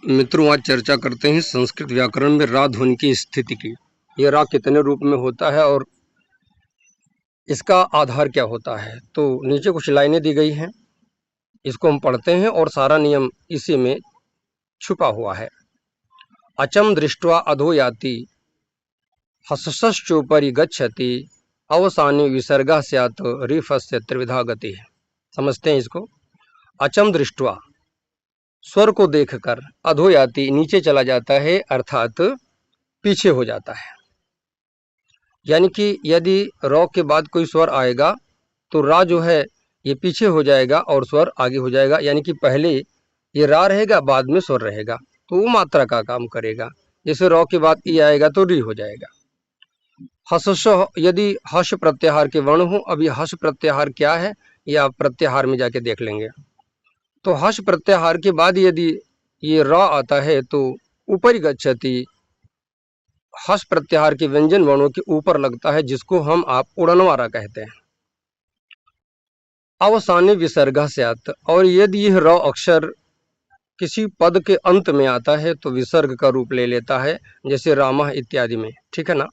मित्रों, आज चर्चा करते हैं संस्कृत व्याकरण में रा ध्वनि की स्थिति की। यह रा कितने रूप में होता है और इसका आधार क्या होता है। तो नीचे कुछ लाइनें दी गई हैं, इसको हम पढ़ते हैं और सारा नियम इसी में छुपा हुआ है। अचम दृष्ट्वा अधो याति, हसश्चोपरि गच्छति, अवसाने विसर्गा स्यात् रिफस्य त्रिविधा गति। समझते हैं इसको। अचम दृष्ट्वा, स्वर को देखकर, अधो याति नीचे चला जाता है, अर्थात पीछे हो जाता है। यानी कि यदि रॉ के बाद कोई स्वर आएगा तो रा जो है ये पीछे हो जाएगा और स्वर आगे हो जाएगा। यानी कि पहले ये रा रहेगा, बाद में स्वर रहेगा, तो वो मात्रा का काम करेगा। जैसे रॉ के बाद ई आएगा तो री हो जाएगा। हस, यदि हर्ष प्रत्याहार के वर्ण हो, अभी हर्ष प्रत्याहार क्या है ये आप प्रत्याहार में जाके देख लेंगे। तो हर्ष प्रत्याहार के बाद यदि ये र आता है तो ऊपरी गच्छति, हस प्रत्याहार के व्यंजन वर्णों के ऊपर लगता है, जिसको हम आप उड़नवारा कहते हैं। अवसाने विसर्गा स्यात्, और यदि यह र अक्षर किसी पद के अंत में आता है तो विसर्ग का रूप ले लेता है, जैसे रामः इत्यादि में। ठीक है ना।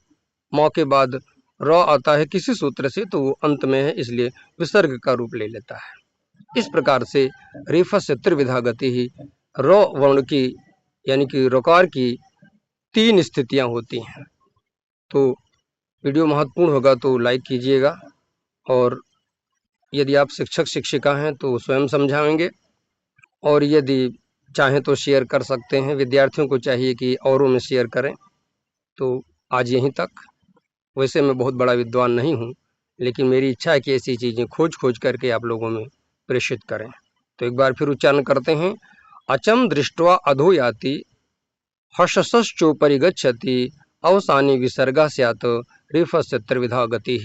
म के बाद र आता है किसी सूत्र से तो वो अंत में है, इसलिए विसर्ग का रूप ले लेता है। इस प्रकार से रेफस्य त्रिविधा गति ही र वर्ण की यानी कि रकार की 3 स्थितियां होती हैं। तो वीडियो महत्वपूर्ण होगा तो लाइक कीजिएगा, और यदि आप शिक्षक शिक्षिका हैं तो स्वयं समझाएंगे, और यदि चाहें तो शेयर कर सकते हैं। विद्यार्थियों को चाहिए कि औरों में शेयर करें। तो आज यहीं तक। वैसे मैं बहुत बड़ा विद्वान नहीं हूँ, लेकिन मेरी इच्छा है कि ऐसी चीज़ें खोज करके आप लोगों में प्रेषित करें। तो एक बार फिर उच्चारण करते हैं। अचम दृष्ट्वा अधो याति, हर्षश्चोपरि गच्छति, अवसाने विसर्गा स्यात् रिफस्य त्रिविधा गति।